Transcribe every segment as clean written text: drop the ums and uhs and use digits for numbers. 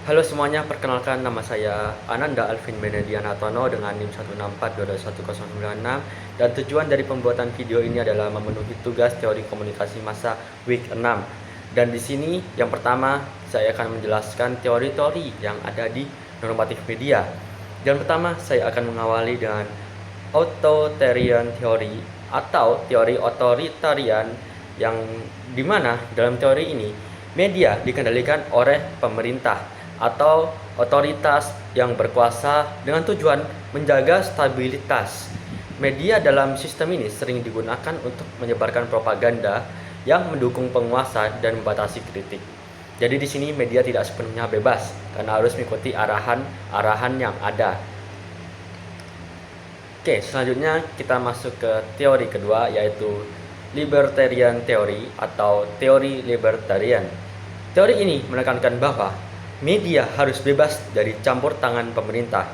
Halo semuanya, perkenalkan nama saya Ananda Alvin Benedianatono dengan NIM 164221096 dan tujuan dari pembuatan video ini adalah memenuhi tugas teori komunikasi massa week 6. Dan di sini yang pertama saya akan menjelaskan teori-teori yang ada di normatif media. Dan pertama saya akan mengawali dengan authoritarian theory atau teori otoritarian, yang dimana dalam teori ini media dikendalikan oleh pemerintah atau otoritas yang berkuasa dengan tujuan menjaga stabilitas. Media dalam sistem ini sering digunakan untuk menyebarkan propaganda yang mendukung penguasa dan membatasi kritik. Jadi di sini media tidak sepenuhnya bebas karena harus mengikuti arahan yang ada. Oke, selanjutnya kita masuk ke teori kedua, yaitu libertarian theory atau teori libertarian. Teori ini menekankan bahwa media harus bebas dari campur tangan pemerintah.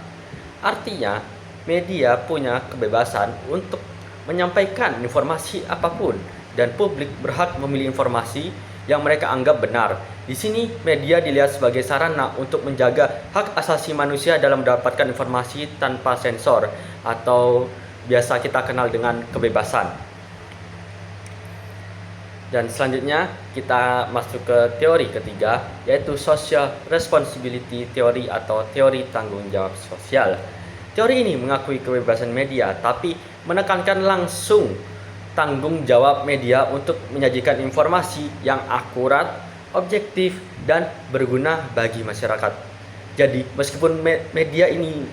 Artinya, media punya kebebasan untuk menyampaikan informasi apapun dan publik berhak memilih informasi yang mereka anggap benar. Di sini media dilihat sebagai sarana untuk menjaga hak asasi manusia dalam mendapatkan informasi tanpa sensor atau biasa kita kenal dengan kebebasan. Dan selanjutnya kita masuk ke teori ketiga, yaitu social responsibility theory atau teori tanggung jawab sosial. Teori ini mengakui kebebasan media tapi menekankan langsung tanggung jawab media untuk menyajikan informasi yang akurat, objektif, dan berguna bagi masyarakat. Jadi meskipun media ini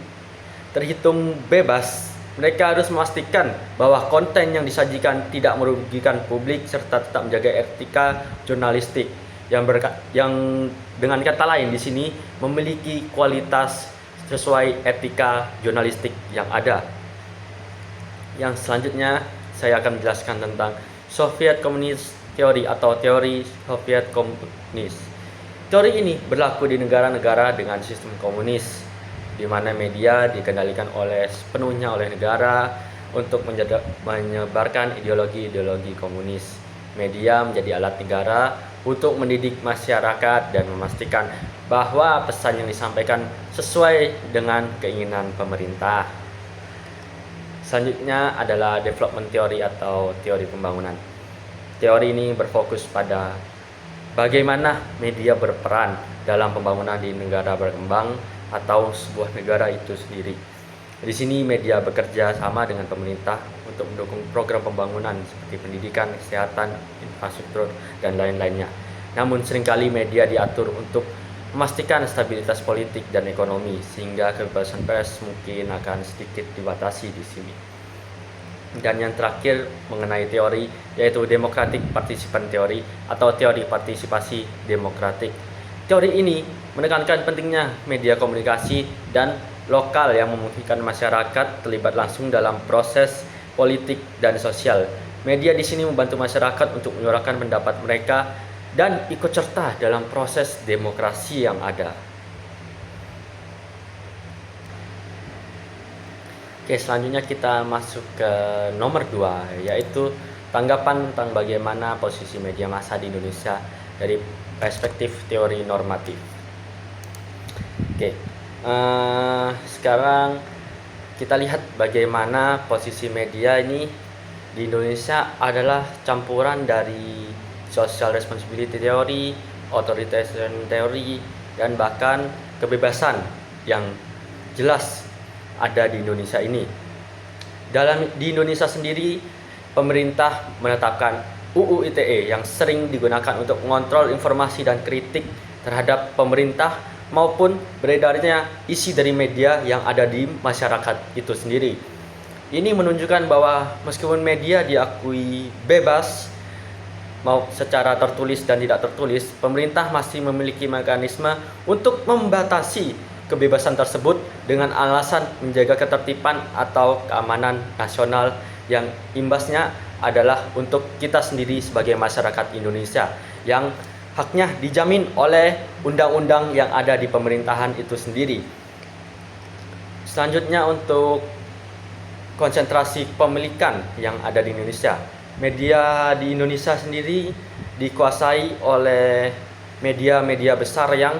terhitung bebas, mereka harus memastikan bahwa konten yang disajikan tidak merugikan publik serta tetap menjaga etika jurnalistik yang dengan kata lain di sini memiliki kualitas sesuai etika jurnalistik yang ada. Yang selanjutnya saya akan menjelaskan tentang Soviet Communist Theory atau teori Soviet komunis. Teori ini berlaku di negara-negara dengan sistem komunis, di mana media dikendalikan sepenuhnya oleh negara untuk menyebarkan ideologi-ideologi komunis. Media menjadi alat negara untuk mendidik masyarakat dan memastikan bahwa pesan yang disampaikan sesuai dengan keinginan pemerintah. Selanjutnya adalah development theory atau teori pembangunan. Teori ini berfokus pada bagaimana media berperan dalam pembangunan di negara berkembang atau sebuah negara itu sendiri. Di sini media bekerja sama dengan pemerintah untuk mendukung program pembangunan seperti pendidikan, kesehatan, infrastruktur, dan lain-lainnya. Namun seringkali media diatur untuk memastikan stabilitas politik dan ekonomi, sehingga kebebasan pers mungkin akan sedikit dibatasi di sini. Dan yang terakhir mengenai teori, yaitu democratic participant theory atau teori partisipasi demokratik. Teori ini menekankan pentingnya media komunikasi dan lokal yang memungkinkan masyarakat terlibat langsung dalam proses politik dan sosial. Media di sini membantu masyarakat untuk menyuarakan pendapat mereka dan ikut serta dalam proses demokrasi yang ada. Oke, selanjutnya kita masuk ke nomor 2, yaitu tanggapan tentang bagaimana posisi media massa di Indonesia dari perspektif teori normatif. Oke, sekarang kita lihat bagaimana posisi media ini di Indonesia adalah campuran dari social responsibility theory, authoritarian theory, dan bahkan kebebasan yang jelas ada di Indonesia ini. Di Indonesia sendiri, pemerintah menetapkan UU ITE yang sering digunakan untuk mengontrol informasi dan kritik terhadap pemerintah maupun beredarnya isi dari media yang ada di masyarakat itu sendiri. Ini menunjukkan bahwa meskipun media diakui bebas mau secara tertulis dan tidak tertulis, pemerintah masih memiliki mekanisme untuk membatasi kebebasan tersebut dengan alasan menjaga ketertiban atau keamanan nasional, yang imbasnya adalah untuk kita sendiri sebagai masyarakat Indonesia yang haknya dijamin oleh undang-undang yang ada di pemerintahan itu sendiri. Selanjutnya untuk konsentrasi kepemilikan yang ada di Indonesia. Media di Indonesia sendiri dikuasai oleh media-media besar yang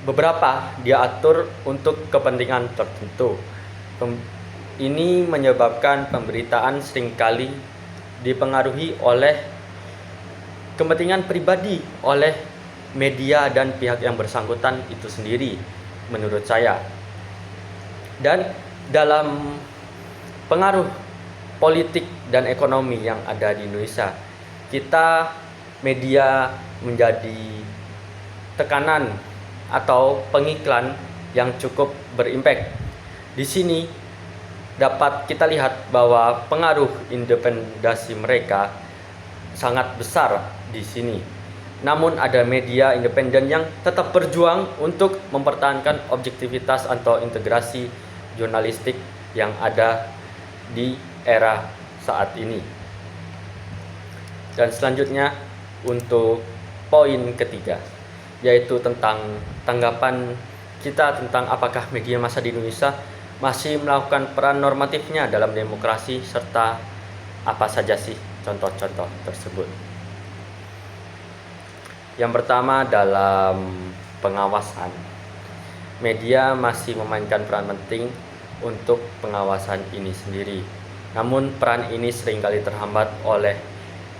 beberapa dia atur untuk kepentingan tertentu. Ini menyebabkan pemberitaan seringkali dipengaruhi oleh kepentingan pribadi oleh media dan pihak yang bersangkutan itu sendiri, menurut saya. Dan dalam pengaruh politik dan ekonomi yang ada di Indonesia, kita media menjadi tekanan atau pengiklan yang cukup berimpact. Di sini dapat kita lihat bahwa pengaruh independensi mereka sangat besar di sini. Namun ada media independen yang tetap berjuang untuk mempertahankan objektivitas atau integrasi jurnalistik yang ada di era saat ini. Dan selanjutnya untuk poin ketiga, yaitu tentang tanggapan kita tentang apakah media massa di Indonesia masih melakukan peran normatifnya dalam demokrasi, serta apa saja sih contoh-contoh tersebut. Yang pertama, dalam pengawasan. Media masih memainkan peran penting untuk pengawasan ini sendiri. Namun peran ini seringkali terhambat oleh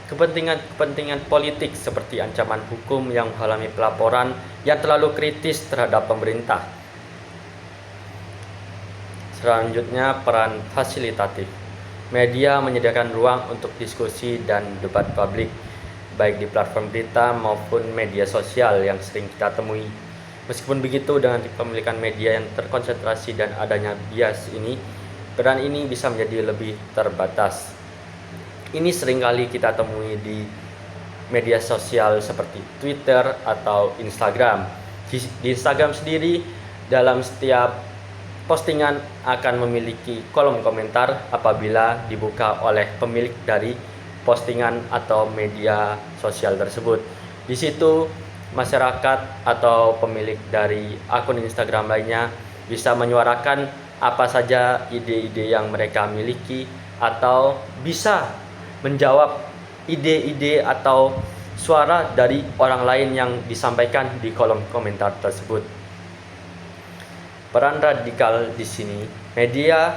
kepentingan politik seperti ancaman hukum yang menghalangi pelaporan yang terlalu kritis terhadap pemerintah. Selanjutnya, peran fasilitatif. Media menyediakan ruang untuk diskusi dan debat publik, baik di platform berita maupun media sosial yang sering kita temui. Meskipun begitu, dengan kepemilikan media yang terkonsentrasi dan adanya bias ini, peran ini bisa menjadi lebih terbatas. Ini seringkali kita temui di media sosial seperti Twitter atau Instagram. Di Instagram sendiri, dalam setiap postingan akan memiliki kolom komentar apabila dibuka oleh pemilik dari postingan atau media sosial tersebut. Di situ masyarakat atau pemilik dari akun Instagram lainnya bisa menyuarakan apa saja ide-ide yang mereka miliki, atau bisa menjawab ide-ide atau suara dari orang lain yang disampaikan di kolom komentar tersebut. Peran radikal di sini, media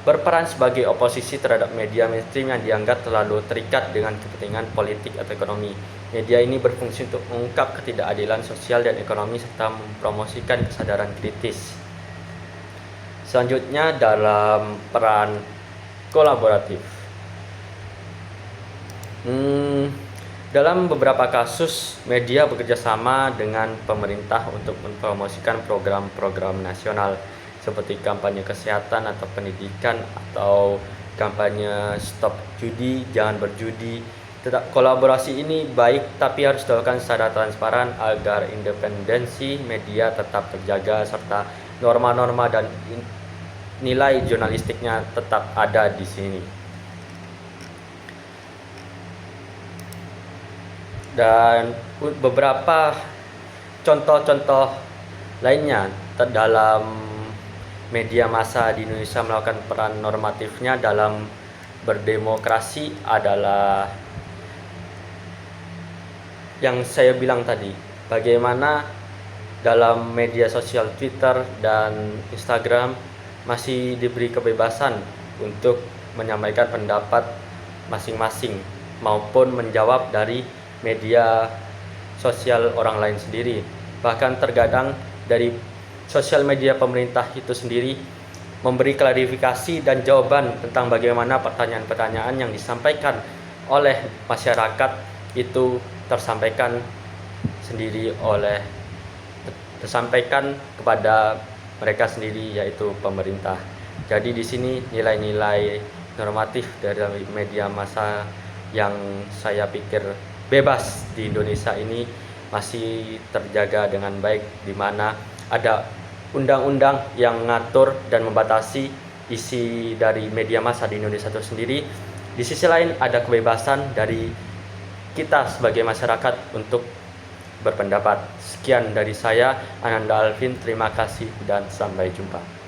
berperan sebagai oposisi terhadap media mainstream yang dianggap terlalu terikat dengan kepentingan politik atau ekonomi. Media ini berfungsi untuk mengungkap ketidakadilan sosial dan ekonomi serta mempromosikan kesadaran kritis. Selanjutnya, dalam peran kolaboratif. Dalam beberapa kasus, media bekerja sama dengan pemerintah untuk mempromosikan program-program nasional seperti kampanye kesehatan atau pendidikan, atau kampanye stop judi, jangan berjudi. Kolaborasi ini baik, tapi harus dilakukan secara transparan agar independensi media tetap terjaga serta norma-norma dan nilai jurnalistiknya tetap ada di sini. Dan beberapa contoh-contoh lainnya dalam media massa di Indonesia melakukan peran normatifnya dalam berdemokrasi adalah yang saya bilang tadi, bagaimana dalam media sosial Twitter dan Instagram masih diberi kebebasan untuk menyampaikan pendapat masing-masing maupun menjawab dari media sosial orang lain sendiri. Bahkan terkadang dari sosial media pemerintah itu sendiri memberi klarifikasi dan jawaban tentang bagaimana pertanyaan-pertanyaan yang disampaikan oleh masyarakat itu tersampaikan kepada mereka sendiri, yaitu pemerintah. Jadi di sini nilai-nilai normatif dari media massa yang saya pikir bebas di Indonesia ini masih terjaga dengan baik, di mana ada undang-undang yang mengatur dan membatasi isi dari media massa di Indonesia itu sendiri. Di sisi lain ada kebebasan dari kita sebagai masyarakat untuk berpendapat. Sekian dari saya, Ananda Alvin. Terima kasih dan sampai jumpa.